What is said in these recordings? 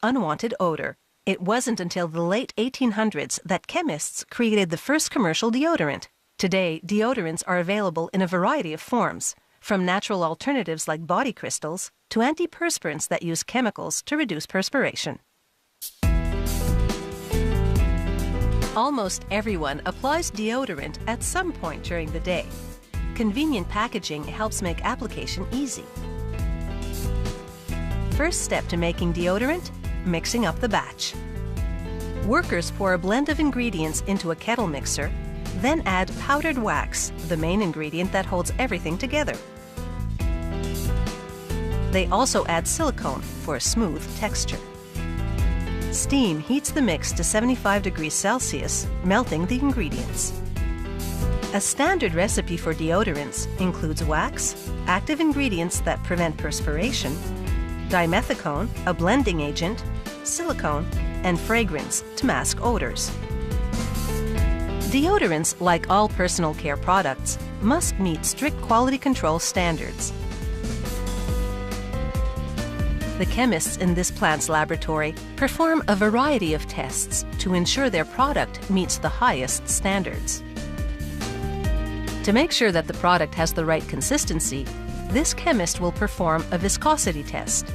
unwanted odor. It wasn't until the late 1800s that chemists created the first commercial deodorant. Today, deodorants are available in a variety of forms, from natural alternatives like body crystals to antiperspirants that use chemicals to reduce perspiration. Almost everyone applies deodorant at some point during the day. Convenient packaging helps make application easy. First step to making deodorant: mixing up the batch. Workers pour a blend of ingredients into a kettle mixer, then add powdered wax, the main ingredient that holds everything together. They also add silicone for a smooth texture. Steam heats the mix to 75 degrees Celsius, melting the ingredients. A standard recipe for deodorants includes wax, active ingredients that prevent perspiration, dimethicone, a blending agent, silicone, and fragrance to mask odors. Deodorants, like all personal care products, must meet strict quality control standards. The chemists in this plant's laboratory perform a variety of tests to ensure their product meets the highest standards. To make sure that the product has the right consistency, this chemist will perform a viscosity test.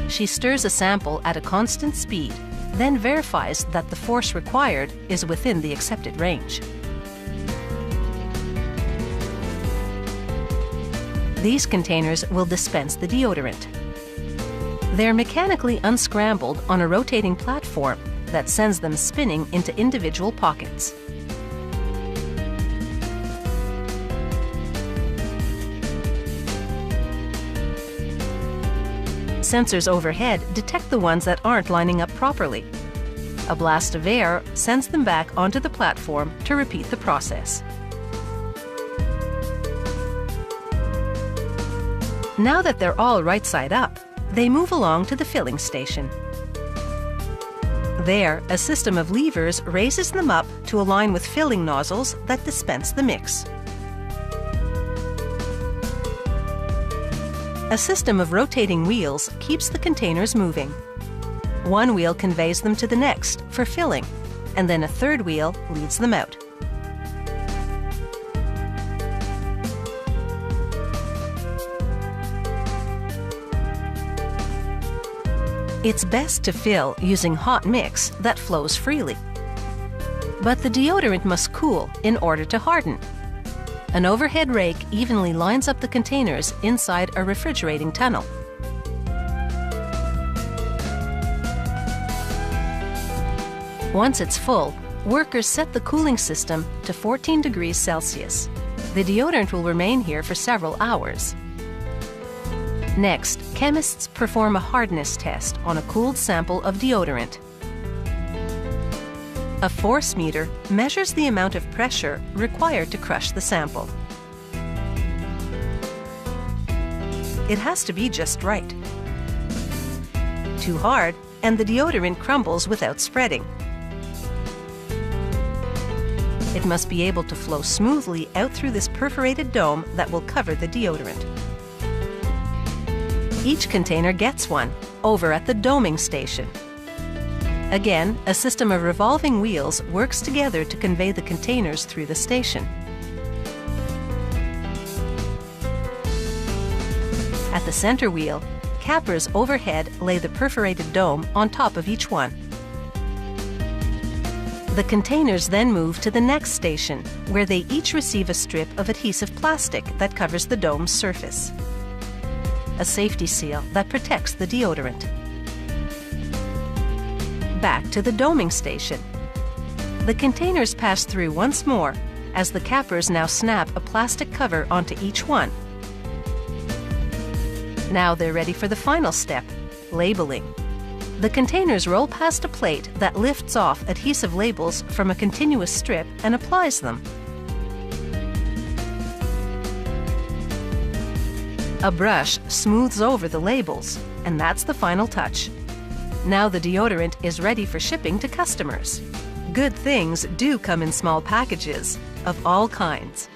She stirs a sample at a constant speed, then verifies that the force required is within the accepted range. These containers will dispense the deodorant. They're mechanically unscrambled on a rotating platform that sends them spinning into individual pockets. Sensors overhead detect the ones that aren't lining up properly. A blast of air sends them back onto the platform to repeat the process. Now that they're all right side up, they move along to the filling station. There, a system of levers raises them up to align with filling nozzles that dispense the mix. A system of rotating wheels keeps the containers moving. One wheel conveys them to the next for filling, and then a third wheel leads them out. It's best to fill using hot mix that flows freely. But the deodorant must cool in order to harden. An overhead rake evenly lines up the containers inside a refrigerating tunnel. Once it's full, workers set the cooling system to 14 degrees Celsius. The deodorant will remain here for several hours. Next, chemists perform a hardness test on a cooled sample of deodorant. A force meter measures the amount of pressure required to crush the sample. It has to be just right. Too hard, and the deodorant crumbles without spreading. It must be able to flow smoothly out through this perforated dome that will cover the deodorant. Each container gets one, over at the doming station. Again, a system of revolving wheels works together to convey the containers through the station. At the center wheel, cappers overhead lay the perforated dome on top of each one. The containers then move to the next station, where they each receive a strip of adhesive plastic that covers the dome's surface. A safety seal that protects the deodorant. Back to the doming station. The containers pass through once more, as the cappers now snap a plastic cover onto each one. Now they're ready for the final step, labeling. The containers roll past a plate that lifts off adhesive labels from a continuous strip and applies them. A brush smooths over the labels, and that's the final touch. Now the deodorant is ready for shipping to customers. Good things do come in small packages of all kinds.